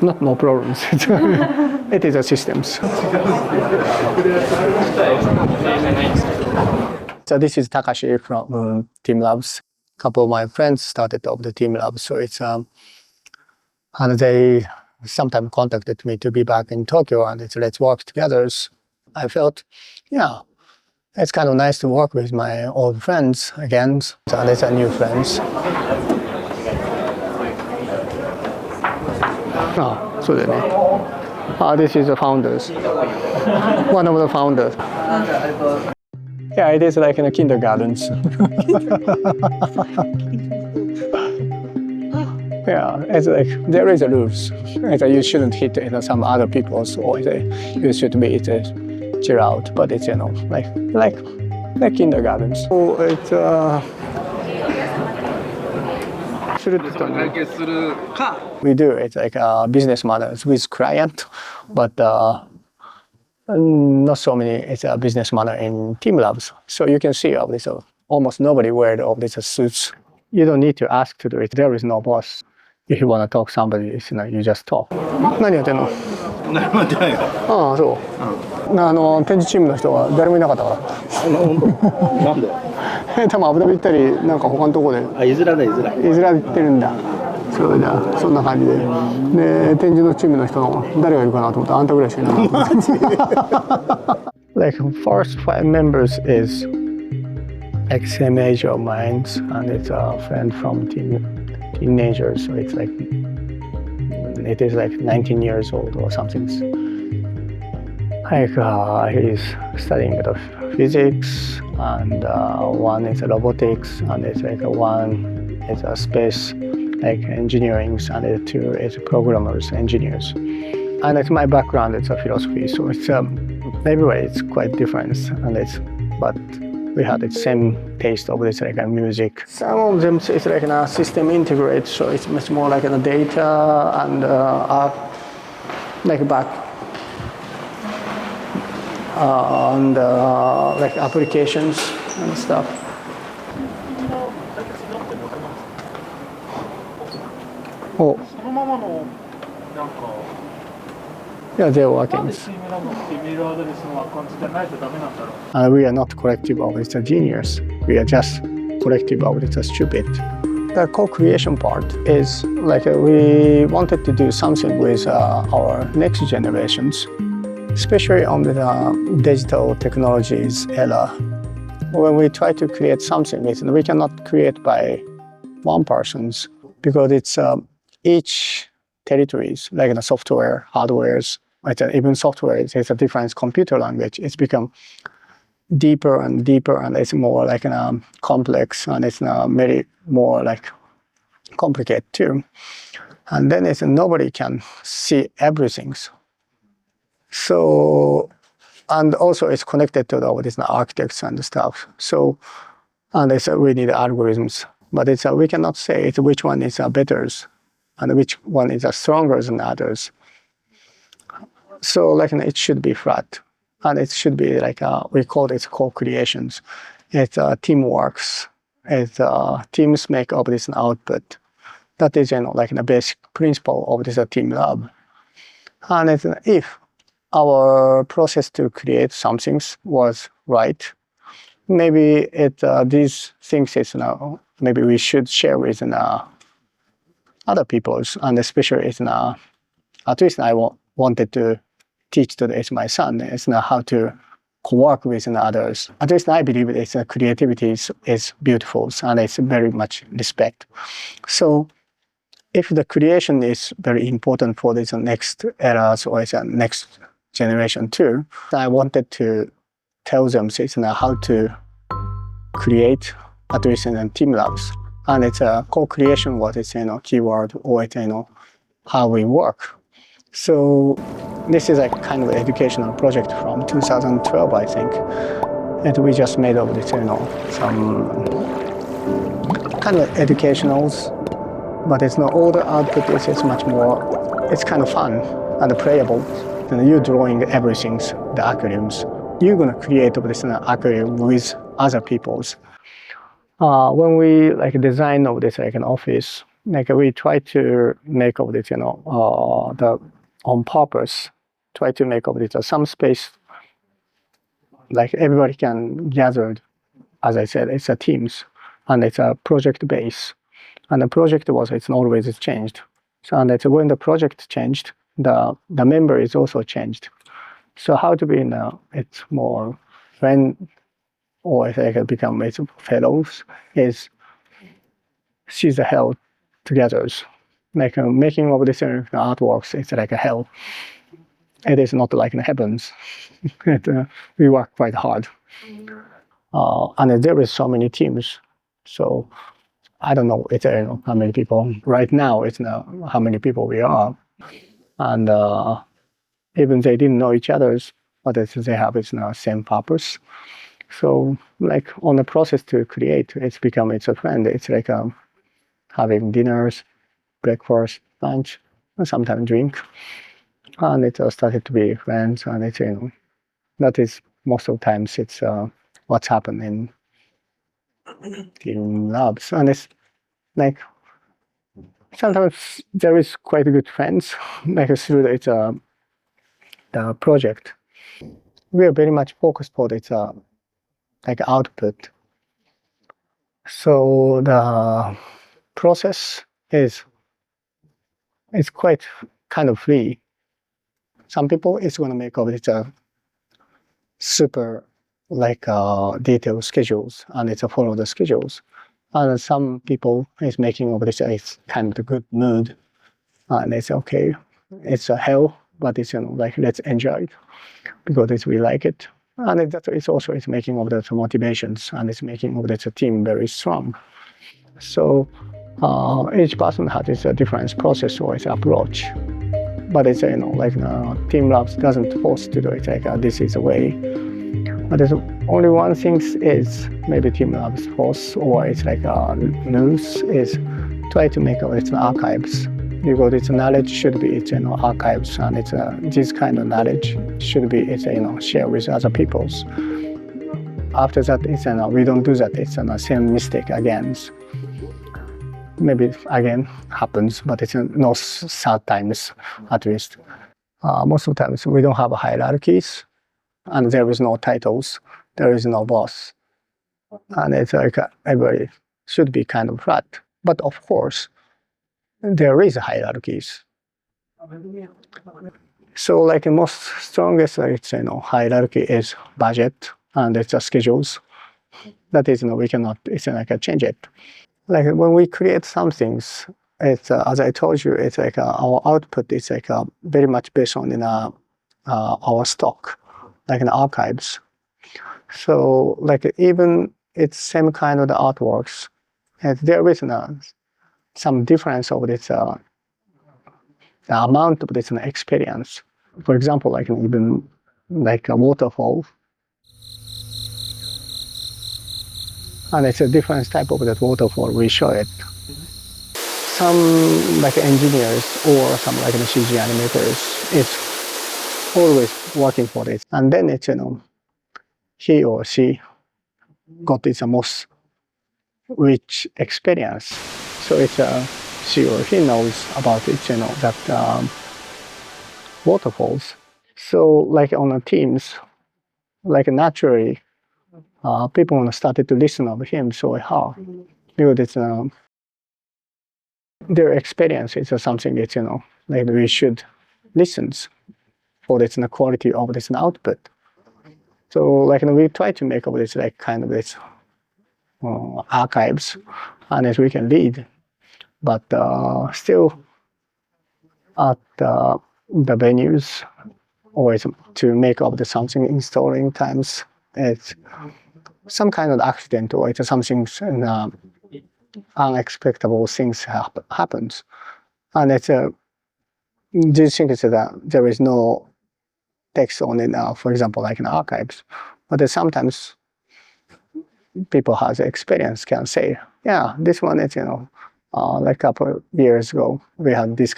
Not no problems. It is a systems. So this is Takashi from teamLabs. A couple of my friends started up the teamLab, so it's and they sometimes contacted me to be back in Tokyo and it's let's work together. I felt, yeah, it's kind of nice to work with my old friends again, and it's a new friends. So this is the founders. One of the founders. Yeah, it is like in the kindergartens. Yeah, it's like there is a rules. It's like you shouldn't hit some other people's, or you should be chill out. But it's like kindergartens. So it's we do it like business matters with client, but not so many. It's a business matter in teamLabs. So you can see of this. Almost nobody wears of these suits. You don't need to ask to do it. There is no boss. If you want to talk to somebody, you just talk. 何やってんの？何もやってないよ。ああ、そう。展示チームの人は誰もいなかったから。なんで？多分アブダビ行ったりなんか他のとこで。あ、いずら行ってるんだ。そうだ、そんな感じで。で、展示のチームの人の誰がいるかなと思ったらあんたぐらいしかいなかった。Like first 5 members is like same age of mine, and it's a friend from teenagers, so it's like it is like 19 years old or something. Like he's studying the physics, and one is robotics, and it's like one is a space like engineering, and the 2 is programmers, engineers. And it's my background, it's a philosophy, so it's everywhere it's quite different, and but we had the same taste of this like music. Some of them it's like a system integrate, so it's much more like a data and art, like back and like applications and stuff. Oh. Yeah, they're working. We are not collective of it's a genius. We are just collective of it's a stupid. The co-creation part is like we wanted to do something with our next generations, especially on the digital technologies era. When we try to create something, we cannot create by one person's because it's each territories, like the software, hardwares, even software, it's a different computer language. It's become deeper and deeper, and it's more like complex, and it's very more like complicated too. And then nobody can see everything. So, and also it's connected to all these architects and stuff. So, and we need algorithms, but we cannot say which one is better and which one is stronger than others. So like it should be flat, and it should be like we call it co-creations. It's teamworks. It's teams make of this output. That is like the basic principle of this teamLab. And if our process to create something was right, maybe these things is maybe we should share with other people's, and especially at least I wanted to teach to my son how to work with others. At least I believe creativity is beautiful, and it's very much respect. So if the creation is very important for this next eras or next generation too, I wanted to tell them how to create at least in teamLabs. And it's a co-creation what is keyword, or how we work. So this is like kind of an educational project from 2012, I think. And we just made of this, some kind of educationals, but it's not all the output it's much more, it's kind of fun and playable. And you're drawing everything, the aquariums. You're gonna create this aquarium with other people's. When we design of this an office, like we try to make of it, the on purpose, try to make of it some space, like everybody can gather. As I said, it's a teams, and it's a project base, and the project it's always changed. So and it's when the project changed, the member is also changed. So how to be it's more friend or if I can become its fellows is see the hell together. Like making of this artworks, it's like a hell. It is not like in heavens. We work quite hard. And there is so many teams. So I don't know how many people. Right now, it's now how many people we are. And even they didn't know each other's, but they have same purpose. So like on the process to create, it's a friend. It's like having dinners, breakfast, lunch, and sometimes drink. And it started to be friends, and it's that is most of the times it's what's happened in teamLabs. And it's like sometimes there is quite good friends like through the project. We are very much focused for its like output. So the process is quite kind of free. Some people is going to make of it super like detailed schedules, and it's follow the schedules. And some people is making of this it's kind of a good mood, and it's okay. It's a hell, but it's like let's enjoy it because we like it. And it's also making of the motivations, and it's making of the team very strong. So each person has a different process or its approach. But it's like teamLabs doesn't force to do it like this is a way. But there's only one thing is maybe teamLabs force or it's like news is try to make its archives because its knowledge should be archives, and it's this kind of knowledge should be share with other peoples. After that, it's we don't do that. It's same mistake again. Maybe again happens, but it's no sad times at least. Most of the times we don't have hierarchies, and there is no titles. There is no boss, and it's like everybody should be kind of flat. But of course, there is hierarchies. So like the most strongest hierarchy is budget, and it's schedules. That is we cannot change it. Like when we create some things, it's as I told you, it's like our output is like very much based on our stock, like in archives. So like even it's same kind of the artworks, and there is some difference of this the amount of this experience. For example, like even like a waterfall. And it's a different type of that waterfall. We show it. Some like engineers or some like CG animators is always working for it. And then it's he or she got this most rich experience. So it's she or he knows about it. That waterfalls. So like on the teams, like naturally. People started to listen of him so hard because it's their experience is something that like we should listen for this quality of this output. So like we try to make of this like kind of this archives, and as we can read, but still at the venues always to make of the something installing times it's some kind of accident or it's something unexpected things happens, and it's do you think it's that there is no text on it now, for example, like in archives, but sometimes people has experience can say, yeah, this one is like a couple of years ago we had this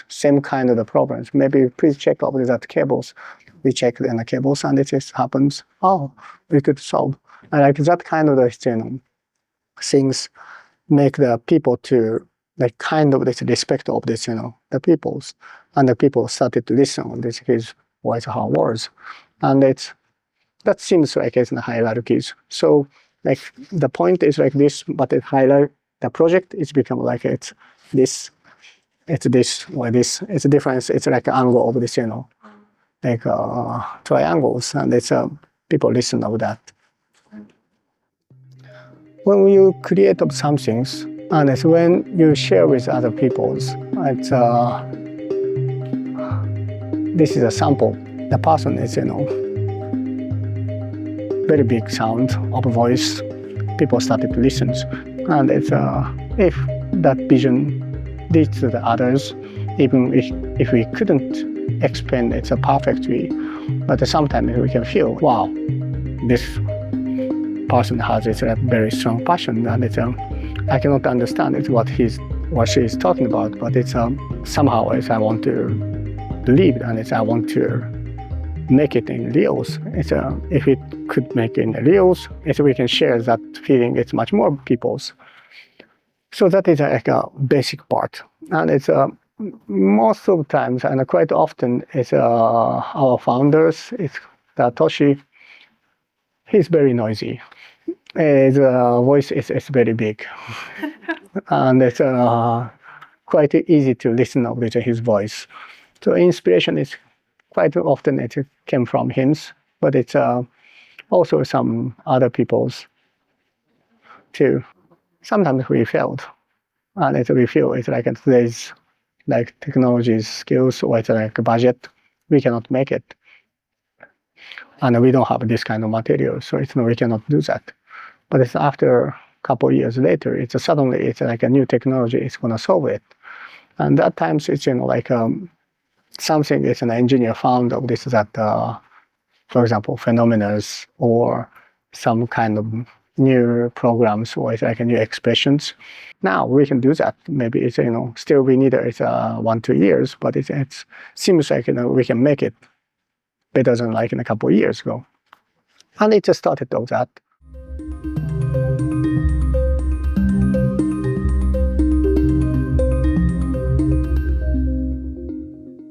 same kind of the problems. Maybe please check over that cables. We check in the cables and it just happens. Oh, we could solve. And like that kind of things make the people to like kind of this respect of this, the peoples, and the people started to listen on this his voice, how words, and that seems like it's in the hierarchies. So like the point is like this, but the project is become like it's this or this. It's a difference. It's like an angle of this, like triangles, and it's people listen of that. When you create of some things, and it's when you share with other peoples, it's this is a sample. The person is, very big sound of voice. People started to listen, and it's if that vision leads to the others, even if we couldn't explain it perfectly, but sometimes we can feel, wow, this person has this very strong passion, and it's I cannot understand what she is talking about, but it's somehow I want to believe, and I want to make it in reels. If it could make it in reels, we can share that feeling. It's much more people's. So that is like a basic part, and it's most of the times and quite often it's our founders. It's Satoshi. He's very noisy. His voice is very big, and it's quite easy to listen to his voice. So inspiration is quite often it came from him, but it's also some other people's too. Sometimes we failed, and we feel it's like today's like technologies, skills, or it's like budget, we cannot make it, and we don't have this kind of material, so we cannot do that. But it's after a couple of years later, suddenly it's like a new technology is going to solve it, and at times it's like something is an engineer found of this that, for example, phenomena or some kind of new programs or it's like a new expressions. Now we can do that. Maybe it's still we need 1-2 years, but it seems like we can make it better than like in a couple of years ago. And it just started of that.